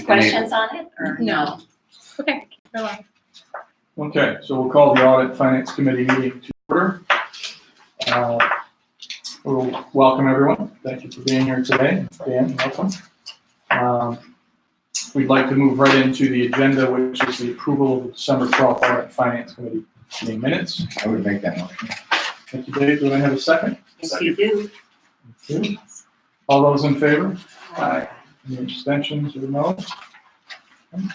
questions on it, or? No. Okay. Okay, so we'll call the Audit Finance Committee meeting to order. We'll welcome everyone. Thank you for being here today. Dan, welcome. We'd like to move right into the agenda, which is the approval of the December 12th Audit Finance Committee meeting minutes. I would make that motion. Thank you, Dave. Do I have a second? Yes, you do. Thank you. All those in favor? Aye. Any abstentions or no?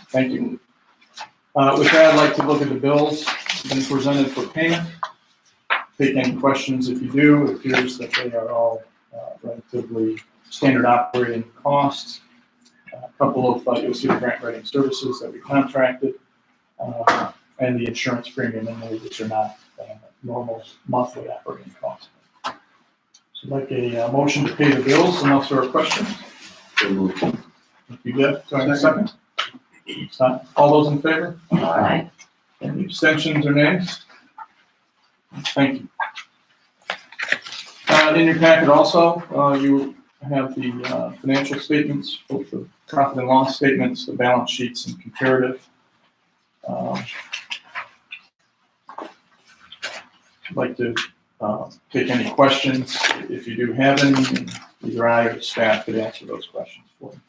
Thank you. With that, I'd like to look at the bills been presented for payment. Take any questions if you do. It appears that they are all relatively standard operating costs. A couple of, you'll see the grant writing services that we contracted, and the insurance premium in there, which are not normal monthly operating costs. So I'd like a motion to pay the bills unless there are questions. Thank you, Jeff. Do I have a second? All those in favor? Aye. Any abstentions or nays? Thank you. In your packet also, you have the financial statements, both the profit and loss statements, the balance sheets, and comparative. I'd like to take any questions. If you do have any, either I or the staff could answer those questions for you.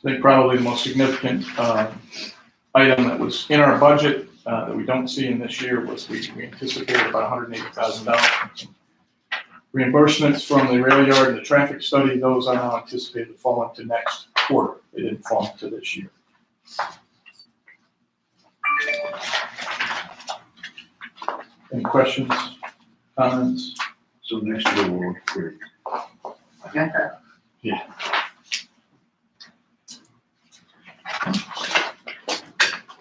I think probably the most significant item that was in our budget that we don't see in this year was we anticipated about $180,000 reimbursements from the rail yard and the traffic study. Those are now anticipated to fall into next quarter. They didn't fall into this year. Any questions, comments? So next year we'll work here. Yeah.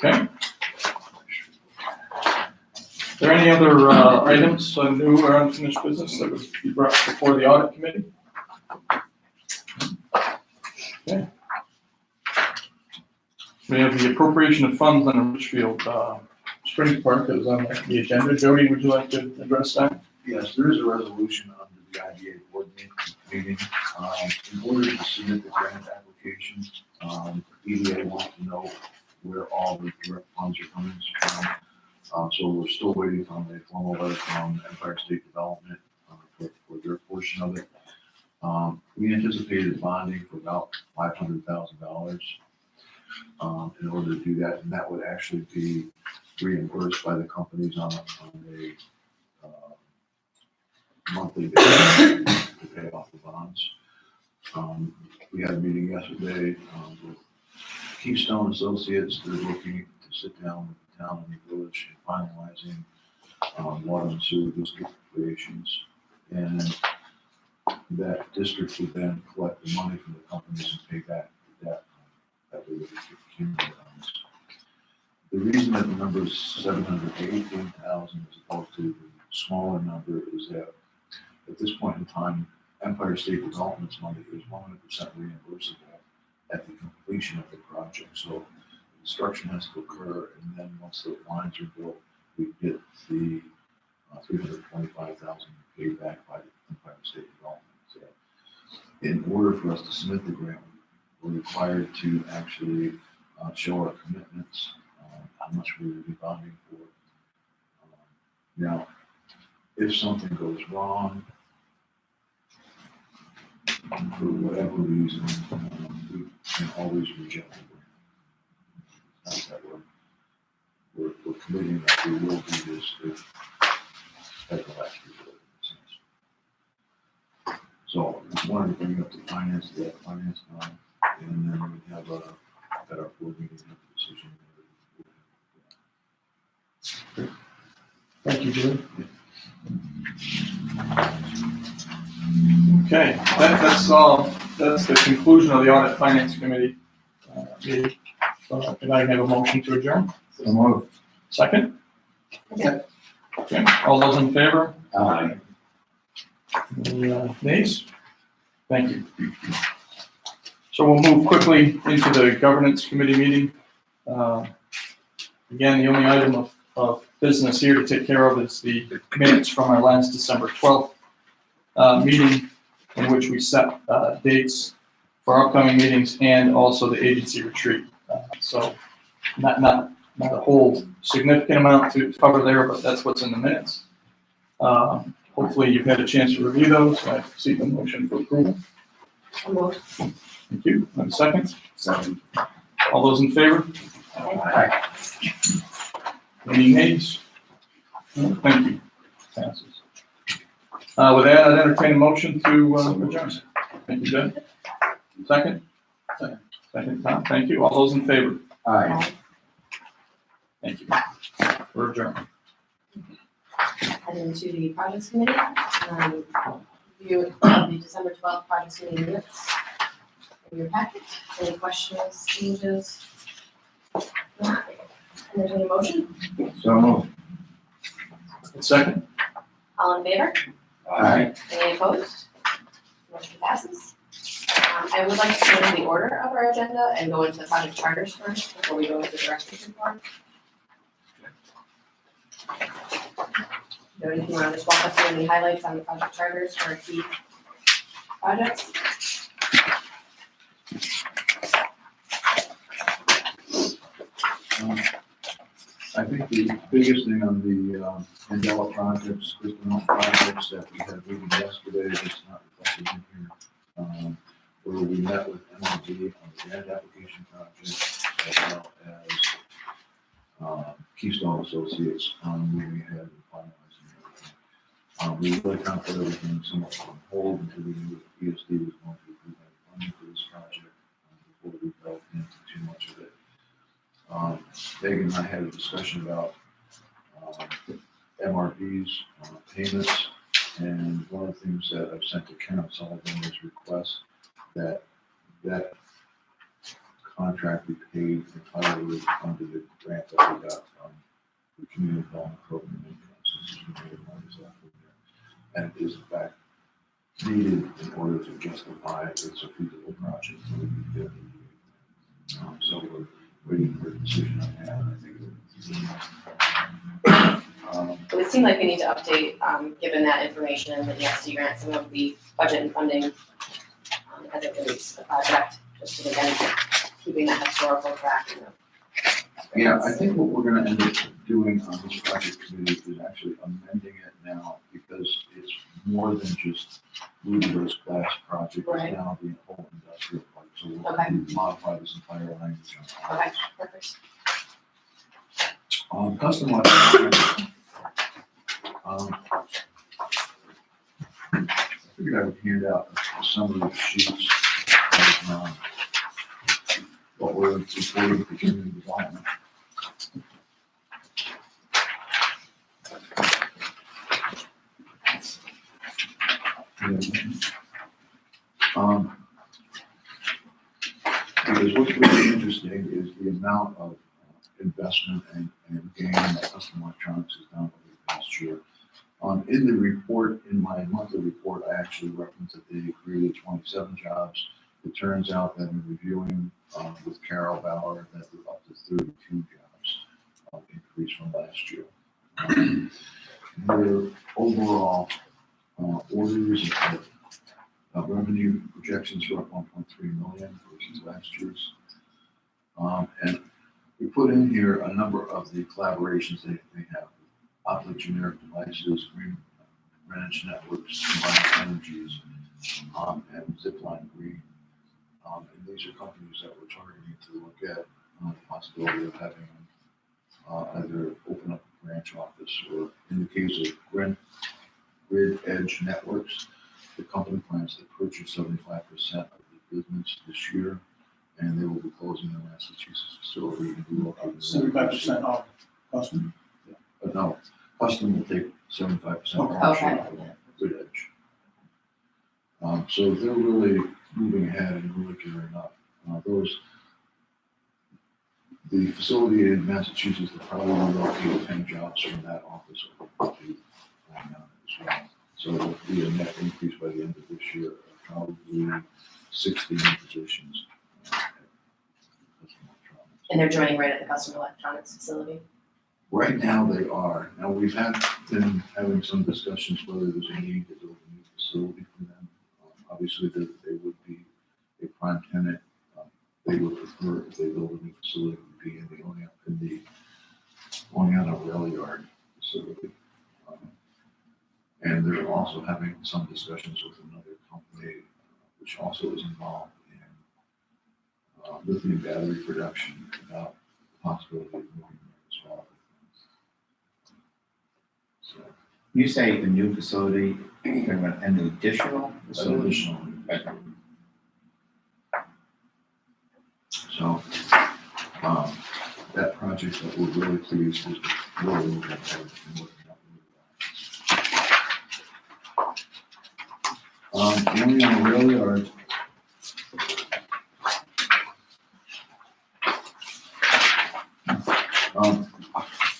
Okay. Are there any other items, new or unfinished business that would be brought before the audit committee? Okay. We have the appropriation of funds on the Richfield Springs Park that was on the agenda. Jody, would you like to address that? Yes, there is a resolution under the IDA board meeting. In order to submit the grant application, EDA wants to know where all the direct funds are coming from. So we're still waiting on a formal letter from Empire State Development for their portion of it. We anticipated bonding for about $500,000 in order to do that, and that would actually be reimbursed by the companies on a monthly basis to pay off the bonds. We had a meeting yesterday with Keystone Associates. They're looking to sit down with the town and the village and finalizing water and sewer district creations. And that district would then collect the money from the companies and pay back the debt that we would accumulate on this. The reason that the number is 718,000 as opposed to the smaller number is that at this point in time, Empire State Development's money is 100% reimbursable at the completion of the project. So construction has to occur, and then once the lines are built, we get the $325,000 paid back by the Empire State Development. So in order for us to submit the grant, we're required to actually show our commitments, how much we will be bonding for. Now, if something goes wrong, for whatever reason, we can always reject the grant. It's not that we're committing that we will do this if at the last resort. So I wanted to bring up the finance time, and then we have at our board meeting have a decision. Thank you, Jim. Okay, that's the conclusion of the Audit Finance Committee meeting. So can I have a motion to adjourn? So moved. Second? Okay. Okay, all those in favor? Aye. Any nays? Thank you. So we'll move quickly into the Governance Committee meeting. Again, the only item of business here to take care of is the minutes from our last December 12th meeting in which we set dates for upcoming meetings and also the agency retreat. So not a whole significant amount to cover there, but that's what's in the minutes. Hopefully you've had a chance to review those. I seek a motion for approval. Thank you. And a second? Second. All those in favor? Aye. Any nays? No, thank you. Passes. With that, I'd entertain a motion to adjourn. Thank you, Jen. Second? Second, Tom. Thank you. All those in favor? Aye. Thank you. We're adjourned. Head into the projects committee, review of the December 12th projects committee minutes in your packet. Any questions, changes? Not. Entertain a motion. So moved. Second? All in favor? Aye. Any opposed? Motion passes. I would like to change the order of our agenda and go into the project charters first before we go into the director's report. Do anything around, just walk us through any highlights on the project charters for key projects? I think the biggest thing on the Mandela projects, Kristen projects that we had reading yesterday, that's not reflected in here, where we met with MLB on the grant application project, as well as Keystone Associates on moving ahead and finalizing everything. We really kind of put everything somewhat on hold until we knew that ESD was going to be funding for this project before we delved into too much of it. Megan and I had a discussion about MRB's payments, and one of the things that I've sent to Karen Sullivan is request that that contract be paid entirely under the grant that we got from the community development program. And it is in fact needed in order to justify it's a feasible project. So we're waiting for a decision on that. I think It would seem like we need to update, given that information in the ESD grant, some of the budget and funding as it relates to the project, just so again, keeping that historical track. Yeah, I think what we're gonna end up doing on this project committee is actually amending it now, because it's more than just Louisville's class project, Right. it's now the whole industrial park, so we'll Okay. modify this entire language. Okay, perfect. Custom electronics. I figured I would hand out a summary of sheets of what we're reporting for community development. Because what's really interesting is the amount of investment and gain that custom electronics has done over the past year. In the report, in my monthly report, I actually referenced that they created 27 jobs. It turns out that in reviewing with Carol Bauer, that we're up to 32 jobs increase from last year. Their overall orders and revenue projections are up 1.3 million versus last year's. And we put in here a number of the collaborations they have. Optic generic devices, Greenwich Networks, Combined Energies, and Zipline Green. And these are companies that we're targeting to look at the possibility of having either open up a branch office, or in the case of Grid Edge Networks, the company plans to purchase 75% of the business this year, and they will be closing their Massachusetts facility and relocating. 75% off custom. But no, custom will take 75% Okay. ownership of Grid Edge. So they're really moving ahead and really gearing up. The facility in Massachusetts will probably relocate 10 jobs from that office over to as well. So there'll be a net increase by the end of this year of probably 60 new positions. And they're joining right at the custom electronics facility. Right now they are. Now we've been having some discussions whether there's a need to build a new obviously they would be a prime tenant. They would prefer if they build a new facility to be in the Oneonta Rail Yard facility. And they're also having some discussions with another company, which also is involved in lithium battery production, about the possibility of moving there as well. So, You say the new facility, an additional facility? additional. So, that project that we're really pleased is really moving forward and working out really well. Only on the rail yard.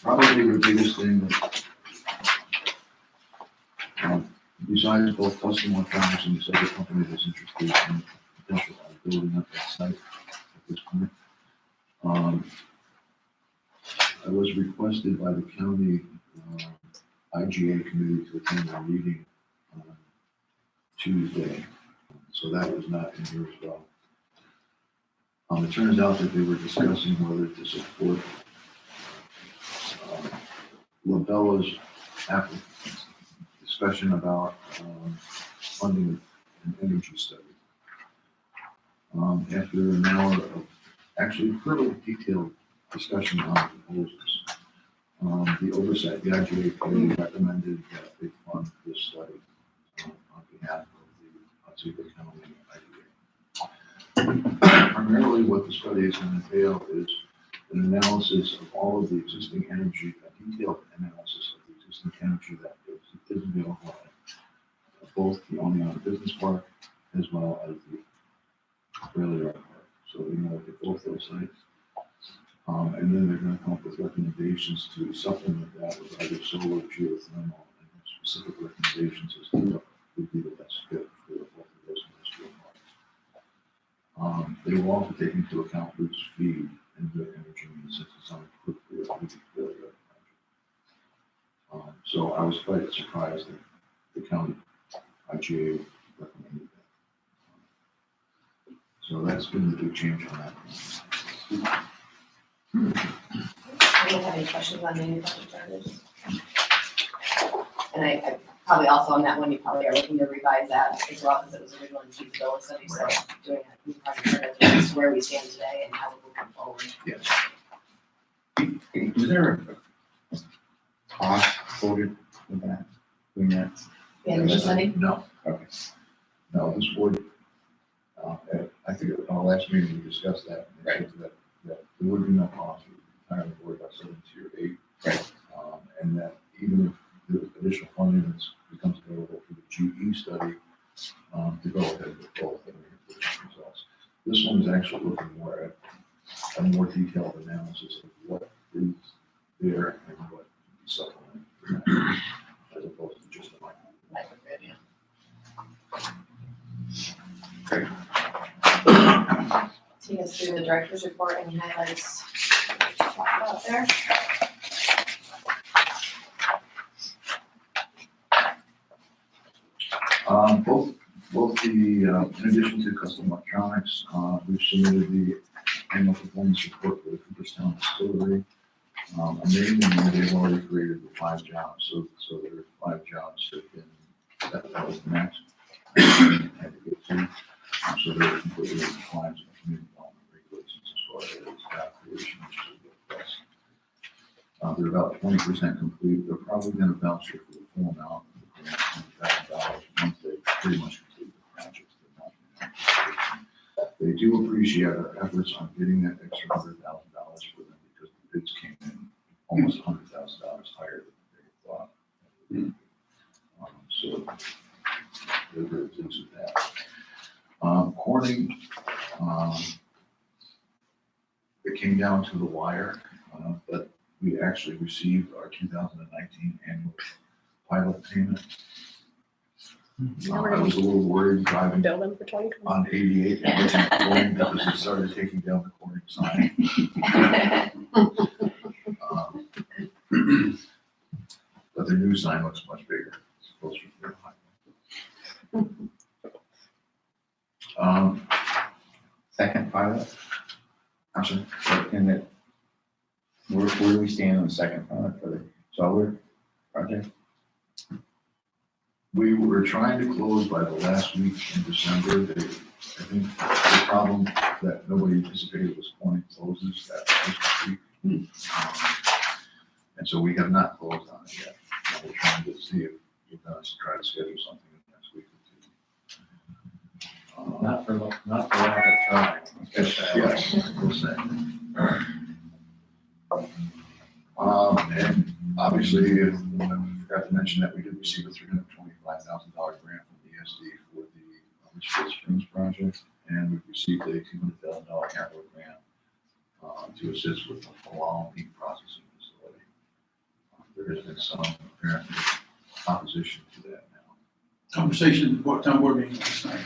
Probably the biggest thing that, besides both custom electronics and this other company that's interested in the potential of building up that site at this point, I was requested by the county IGA committee to attend a meeting on Tuesday, so that was not in here as well. It turns out that they were discussing whether to support Labella's discussion about funding an energy study. After an hour of actually fairly detailed discussion on the proposals, the oversight, the IGA committee recommended that they fund this study on behalf of the Otsego County IGA. Primarily what the study is going to entail is an analysis of all of the existing energy, a detailed analysis of the existing energy that is available at both the Oneonta Business Park as well as the rail yard park. So we know at both those sites. And then they're going to come up with recommendations to supplement that with either solar or geothermal, and specific recommendations as to what would be the best fit for both of those industrial parks. They will also take into account Root's feed and their energy needs since it's on a quick rail yard project. So I was quite surprised that the county IGA recommended that. So that's been the big change on that. Anyone have any questions on any project charges? And I probably also on that one, you probably are looking to revise that as well, because it was originally a feasibility study, so doing a new project charge is where we stand today and how we're moving forward. Yes. Was there a cost quoted for that, doing that? The energy study? No. Okay. No, this would, I think at our last meeting, we discussed that. And they said that there would be no cost, we would entirely worry about 7 tier 8. Right. And that even if the additional funding that becomes available for the GE study, to go ahead with both and the results. This one is actually looking more at a more detailed analysis of what is there and what can be supplemented from that, as opposed to just a microgrid. Great. Take us through the director's report and highlights to talk about there. Both the, in addition to custom electronics, we've submitted the annual performance report for the Cooperstown distillery. Amazingly, they've already created the 5 jobs, so there are 5 jobs that was the max. Had to get to. So they're completely in compliance with community development regulations as far as staff creation, which is a good plus. They're about 20% complete. They're probably going to voucher for the full amount of the grant, $20,000, once they pretty much complete the project. They do appreciate our efforts on getting that extra $100,000 for them because the bids came in almost $100,000 higher than they thought. So they're very pleased with that. Corning, it came down to the wire, but we actually received our 2019 annual pilot payment. I was a little worried driving Bill them for 2020. on 88 and looking at Corning because they started taking down the Corning sign. But the new sign looks much bigger. It's closer to the high. Second pilot? I'm sorry, in the, where do we stand on the second pilot for the solar project? We were trying to close by the last week in December. I think the problem that nobody anticipated was Point closes that first week. And so we have not closed on it yet. And we're trying to see if we're going to try to schedule something next week or two. Not for lack of trying. Yes, we'll say. And obviously, I forgot to mention that we did receive a $325,000 grant from the ESD for the Richfield Springs project, and we've received a $200,000 capital grant to assist with the long meat processing facility. There has been some apparently opposition to that now. Conversation, what time we're meeting last night.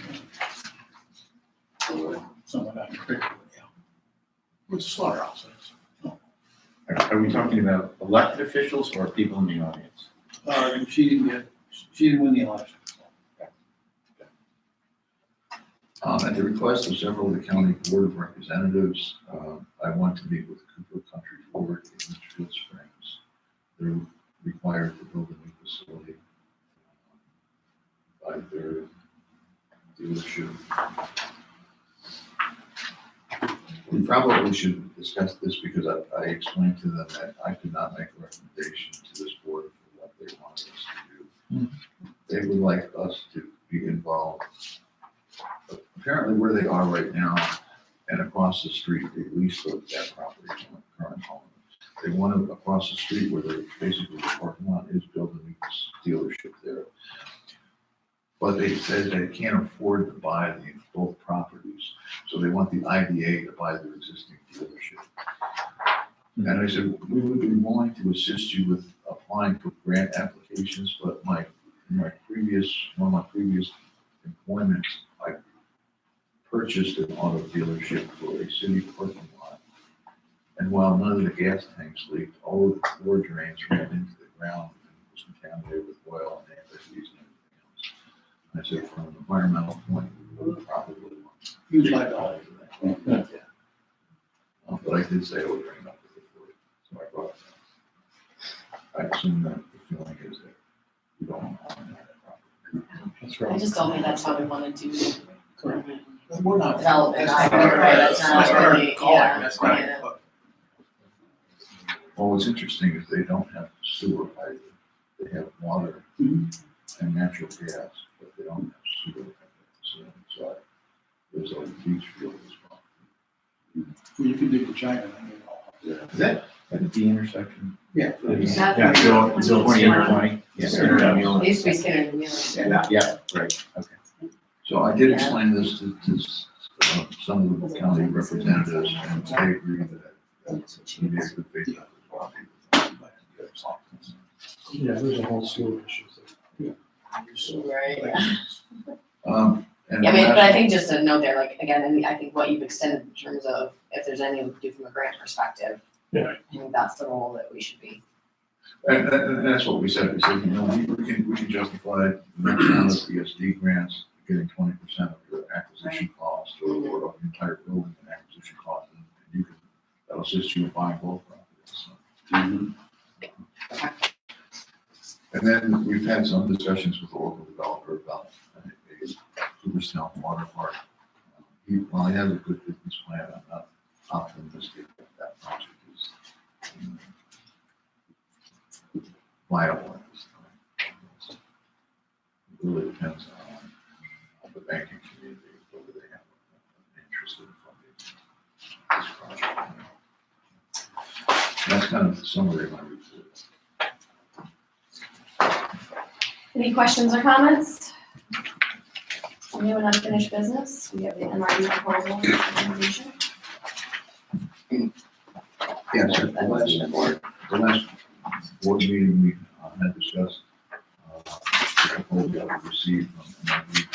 Someone out in particular, yeah. With the slaughterhouse. Are we talking about elected officials or people in the audience? She didn't win the election. At the request of several of the county board of representatives, I want to meet with Cooper Country Ford in Richfield Springs. They're required to build a new facility by their dealership. We probably should discuss this because I explained to them that I could not make a recommendation to this board for what they wanted us to do. They would like us to be involved. But apparently where they are right now and across the street, they lease that property from the current owner. They want to, across the street where they're basically the parking lot is building a dealership there. But they said they can't afford to buy both properties, so they want the IDA to buy their existing dealership. And I said, we would be willing to assist you with applying for grant applications, but one of my previous employments, I purchased an auto dealership for a city parking lot. And while none of the gas tanks leaked, all of the floor drains ran into the ground and was contaminated with oil and antifreeze and everything else. And I said, from an environmental point, we would probably want Huge liability. yeah. But I did say I would bring it up with the board, so I brought it up. I assume that the feeling is that we don't want to own that property. That's I right. just don't think that's how we want to do Correct. We're not. development. That's I not think, our- right, that's that's not our really, calling, yeah, that's not- yeah. Well, what's interesting is they don't have sewer either. They have water Mhm. and natural gas, but they don't have sewer. So there's a beach field as well. Well, you can dig the China, I mean, Is that at the intersection? yeah. Yeah, so 20 or 20? Yes. It used to be Skinner and Wheeler. Yeah, right, okay. So I did explain this to some of the county representatives, and they agree that we need a good faith. Yeah, there's a whole slew of issues there. Right, yeah. And Yeah, I mean, the but I last- think just to note there, like, again, I mean, I think what you've extended in terms of if there's anything we can do from a grant perspective. Yeah. I think that's the role that we should be. And that's what we said. We said, we can justify the next round of ESD grants, getting 20% of your acquisition cost or of the entire building and acquisition cost. And you can, that'll assist you in buying both properties. So. And then we've had some discussions with the local developer about a Cooperstown water park. While he has a good business plan, I'm not optimistic that that project is viable at this time. It really depends on the banking community, whether they have an interest in funding this project. That's kind of the summary of my report. Any questions or comments? Anyone unfinished business? We have the MRD proposal for implementation. Yes, at the last board meeting, we had discussed the proposal that we received from MRD.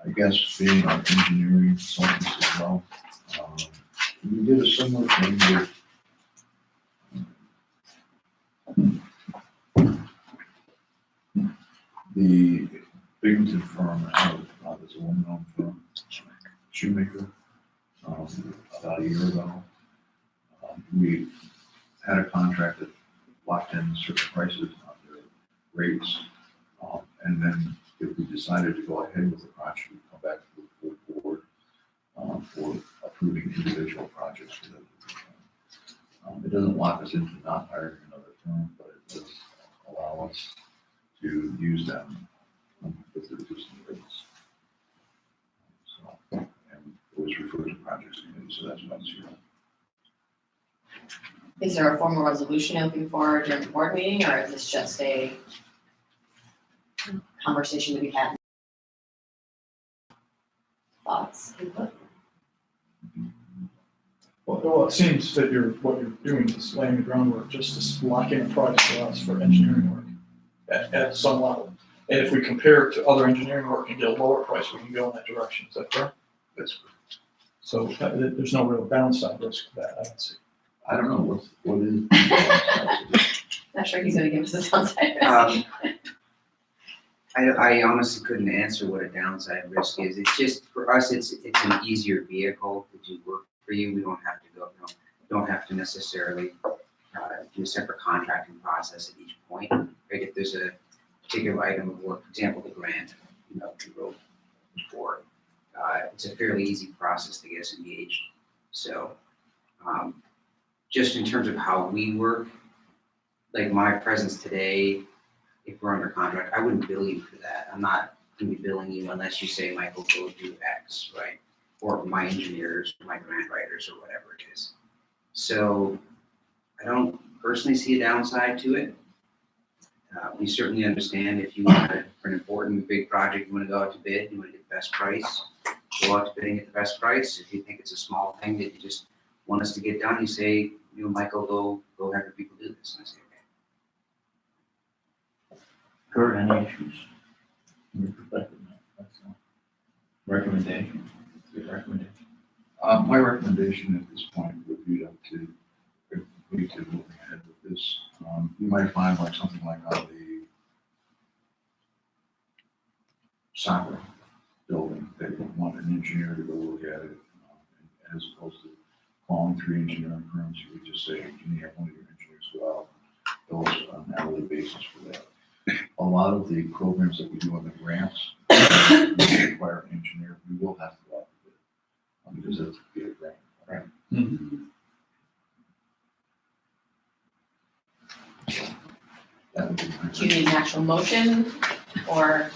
I guess being our engineering consultants as well. We did a similar thing with the Binghamton firm out of, there's a woman-owned firm, Shoemaker, about a year ago. We had a contract that locked in certain prices on their rates. And then if we decided to go ahead with the project, we'd come back to the full board for approving individual projects for them. It doesn't lock us into not hiring another firm, but it does allow us to use them with the existing rates. So, and it was referred to projects committee, so that's why it's here. Is there a formal resolution you're looking for during the board meeting, or is this just a conversation to be had? Thoughts, input? Well, it seems that what you're doing is laying the groundwork just to lock in a price for us for engineering work at some level. And if we compare it to other engineering work and get a lower price, we can go in that direction. Is that correct? That's good. So there's no real downside risk to that, I don't see. I don't know, what is? Not sure he's gonna give us the downside risk. I honestly couldn't answer what a downside risk is. It's just, for us, it's an easier vehicle to do work for you. We don't have to don't have to necessarily do a separate contracting process at each point. Right? If there's a particular item of work, for example, the grant, we wrote before, it's a fairly easy process to get us engaged. So, just in terms of how we work, like my presence today, if we're under contract, I wouldn't bill you for that. I'm not gonna be billing you unless you say, Michael, go do X, right? Or my engineers, or my grant writers, or whatever it is. So I don't personally see a downside to it. We certainly understand if you want to, for an important big project, you want to go out to bid, you want to get the best price, go out to bid and get the best price. If you think it's a small thing that you just want us to get done, you say, Michael, go have your people do this. And I say, okay. Kurt, any issues? From your perspective, no, that's all. Recommendation, your recommendation. My recommendation at this point would be to agree to moving ahead with this. You might find like something like on the soccer building, they would want an engineer to go look at it, as opposed to calling 3 engineering firms. You would just say, can you have one of your engineers go out, those on an hourly basis for that. A lot of the programs that we do on the grants require an engineer. We will have to go out to bid because that's a big grant, right? Mm-hmm. That would be my Do you need an actual motion, or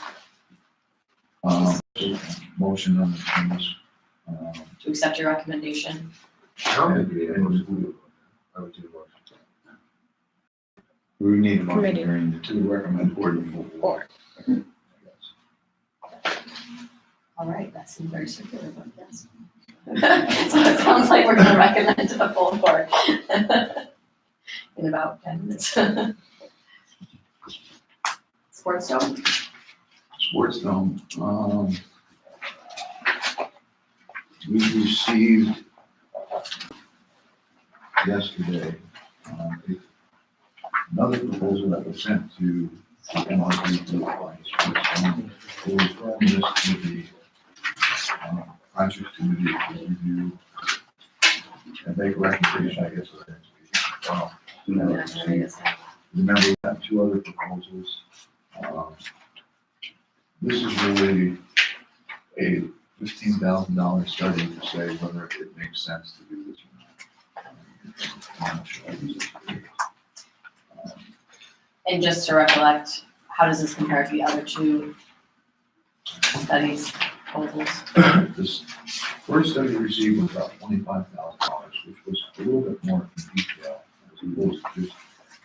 so motion on the things. to accept your recommendation? I would do more. We need a motion Committee. during the To recommend board and full board. All right, that seems very circular, but yes. So it sounds like we're gonna recommend to the full board in about 10 minutes. Sports Dome? Sports Dome, we received yesterday, another proposal that was sent to MRP by Sports Dome. It was from this to the project committee to review and make a recommendation, I guess, for the next meeting. Remember, we have 2 other proposals. This is really a $15,000 study to say whether it makes sense to do this or not. And just to recollect, how does this compare to the other 2 studies, proposals? This first study received was about $25,000, which was a little bit more in detail, as opposed to just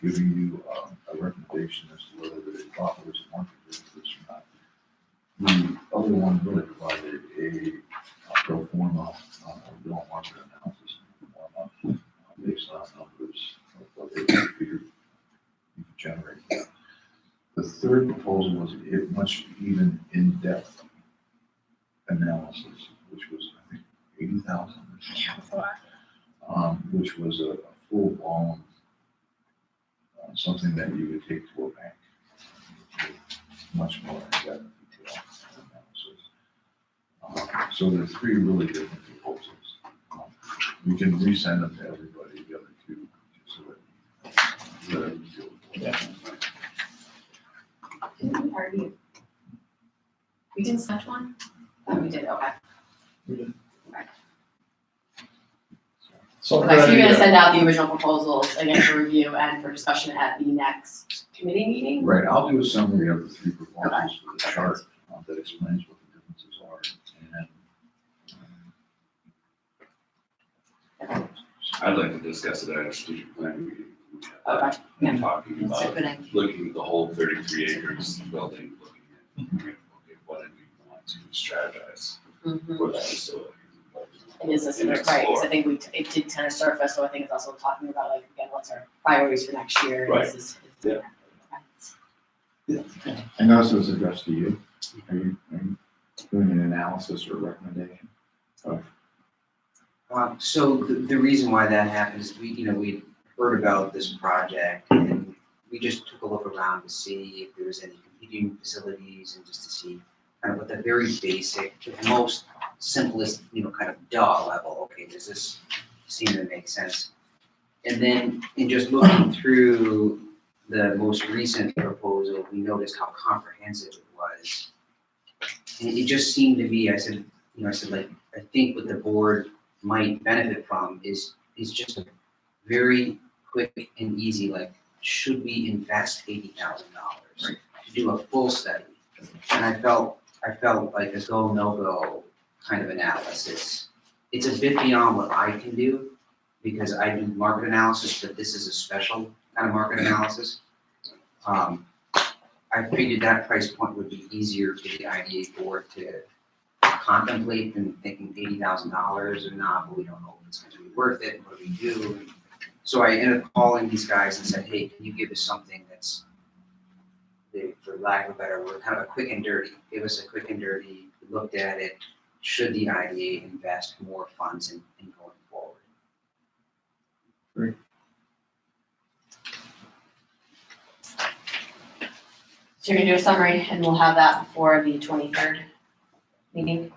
giving you a recommendation as to whether they thought there was a market for this or not. The other one really provided a pro forma bill market analysis based on numbers of what they figured you could generate. The third proposal was a much even in-depth analysis, which was, I think, 80,000. Yeah, that's a lot. Which was a full-blown, something that you would take to a bank. Much more in-depth detail. So there are three really different proposals. We can resend them to everybody, the other two, just so that let everybody feel. Yeah. Didn't we already? We didn't touch one? Oh, we did, okay. We did. So Okay, so you're gonna good idea. send out the original proposals again for review and for discussion at the next committee meeting? Right, I'll do a summary of the three proposals with a chart that explains what the differences are. And then I'd like to discuss it at a strategic planning meeting. Okay. And talking That's a about good idea. looking at the whole 33 acres building, looking at, okay, what did we want to strategize Mhm. for that facility? It is this, And right, because explore. I think it did kind of surface, so I think it's also talking about like, again, what's our priorities for next year? and Right. this is- Yeah. I noticed it was addressed to you. Are you doing an analysis or recommendation? So the reason why that happens, we heard about this project and we just took a look around to see if there was any competing facilities and just to see kind of what the very basic, the most simplest, kind of level, okay, does this seem to make sense? And then in just looking through the most recent proposal, we noticed how comprehensive it was. And it just seemed to me, I said, I think what the board might benefit from is just a very quick and easy, like, should we invest $80,000 to do a full study? And I felt like a go, no-go kind of analysis. It's a bit beyond what I can do because I do market analysis, but this is a special kind of market analysis. I figured that price point would be easier for the IDA board to contemplate than thinking $80,000 or not, but we don't know if it's going to be worth it. What do we do? So I ended up calling these guys and said, hey, can you give us something that's, for lack of a better word, kind of a quick and dirty. Give us a quick and dirty, we looked at it, should the IDA invest more funds in going forward? Great. So you're gonna do a summary and we'll have that before the 23rd meeting.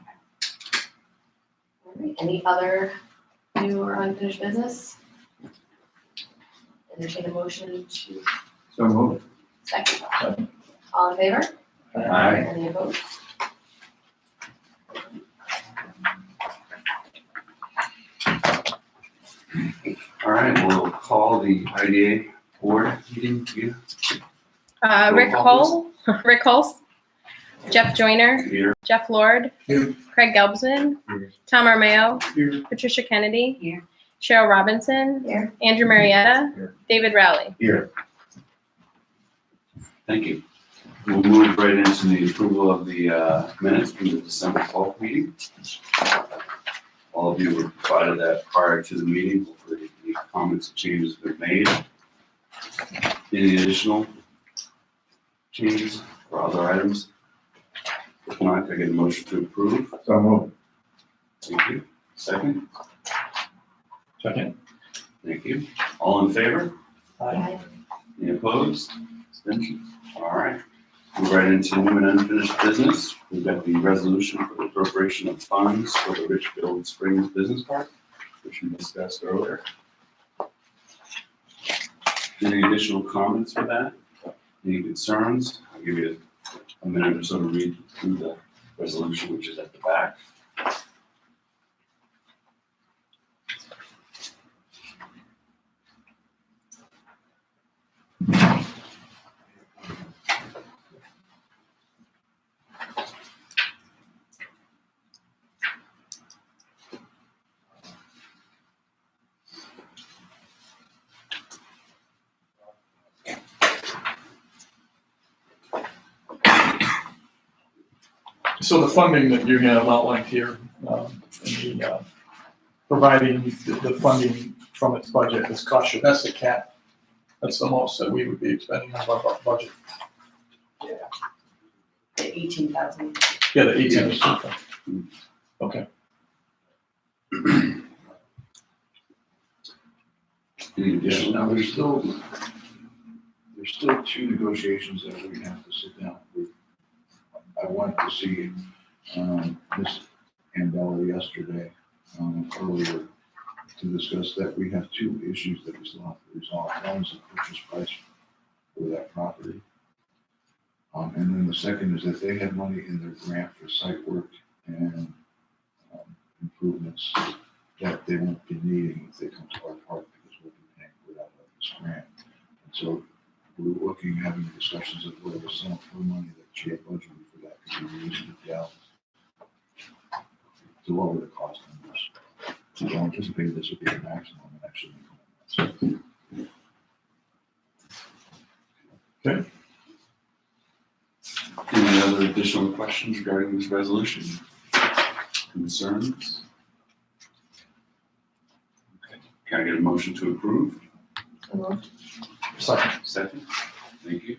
All right, any other new or unfinished business? Entertain a motion to So moved. second. Second. All in favor? Aye. Any opposed? All right, we'll call the IDA board meeting again. Rick Roll Hull, Rick Hulse, Jeff Joyner, Here. Jeff Lord, Here. Craig Gelbsman, Here. Tom Armeo, Here. Patricia Kennedy, Here. Cheryl Robinson, Here. Andrew Marietta, Here. David Rowley. Here. Thank you. We'll move right into the approval of the minutes from the December 12th meeting. All of you were provided that prior to the meeting. Hopefully, any comments and changes have been made. Any additional changes or other items? If not, can I get a motion to approve? So moved. Thank you. Second? Second. Thank you. All in favor? Aye. Any opposed? Abstentions? All right. Move right into new and unfinished business. We've got the resolution for the appropriation of funds for the Richfield Springs Business Park, which we discussed earlier. Any additional comments for that? Any concerns? I'll give you a minute or so to read through the resolution, which is at the back. So the funding that you have outlined here, in the, providing the funding from its budget is cost share, that's the cap. That's the most that we would be expending out of our budget. The 18,000. Yeah, the 18%. Okay. Any additional? Now, there's still two negotiations that we have to sit down with. I want to see, this and Bella yesterday, earlier, to discuss that we have two issues that we still have to resolve. One is the purchase price for that property. And then the second is that they have money in their grant for site work and improvements that they won't be needing if they come to our park, because we'll be paying for that out of this grant. And so we're looking, having discussions of whether some of the money that she had budgeted for that could be used to gallows to lower the cost on this. So I don't anticipate this would be the maximum, and actually. Any other additional questions regarding this resolution? Concerns? Okay. Can I get a motion to approve? Second. Second. Thank you.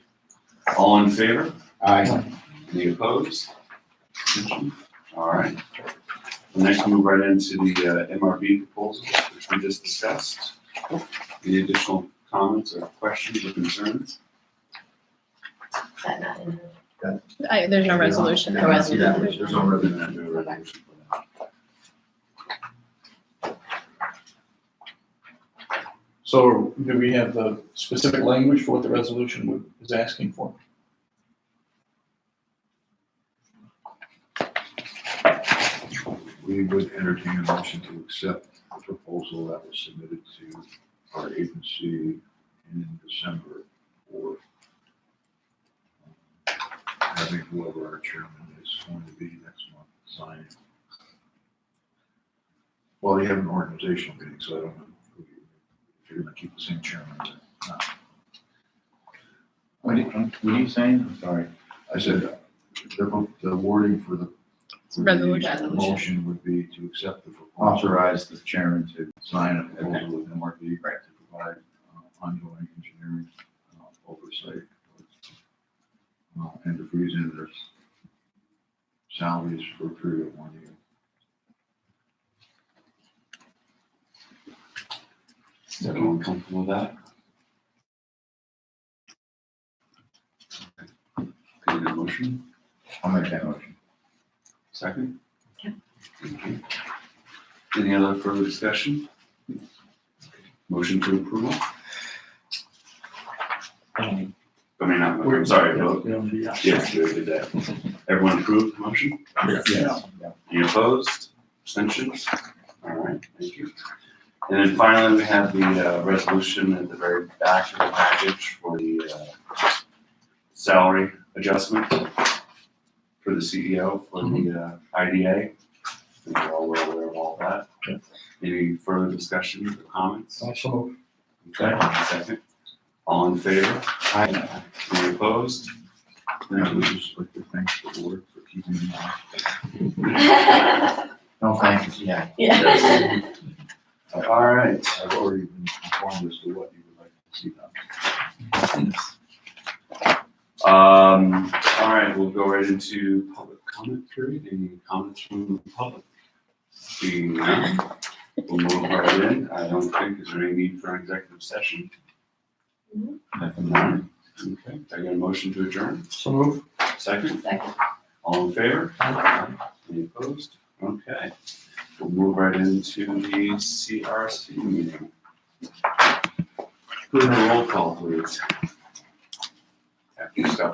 All in favor? Aye. Any opposed? All right. Next, we'll move right into the MRB proposal, which we just discussed. Any additional comments or questions or concerns? Is that not in There's no resolution. No resolution. There's no resolution for that. So do we have the specific language for what the resolution is asking for? We would entertain a motion to accept the proposal that was submitted to our agency in December for having whoever our chairman is going to be next month sign it. Well, you have an organizational meeting, so I don't know if you're gonna keep the same chairman or not. What are you saying? I'm sorry. I said, the wording for the Resolution. motion would be to accept the proposal. Authorize the chairman to Sign a proposal with MRB to provide ongoing engineering oversight. And to freeze in their salaries for a period of 1 year. Is everyone comfortable with that? Can I get a motion? I'll make that motion. Second? Thank you. Any other further discussion? Motion to approve? I'm sorry, vote. Yes, we did that. Everyone approved the motion? Yes. Any opposed? Abstentions? All right, thank you. And then finally, we have the resolution at the very back of the package for the salary adjustment for the CEO for the IDA. I think we're all well aware of all that. Yeah. Any further discussion or comments? Also, Okay, second. All in favor? Aye. Any opposed? And I would just like to thank the board for keeping me on. No, thanks, yeah. Yeah. All right. I've already been informed as to what you would like to see done. All right, we'll go right into public comment period. Any comments from the public? Seeing none, we'll move right in. I don't think there's any need for an executive session. Nothing. None. Okay, I got a motion to adjourn. so move. Second, Second. all in favor? Any opposed? Okay, we'll move right into the CRC meeting. Who have a roll call, please? After you stop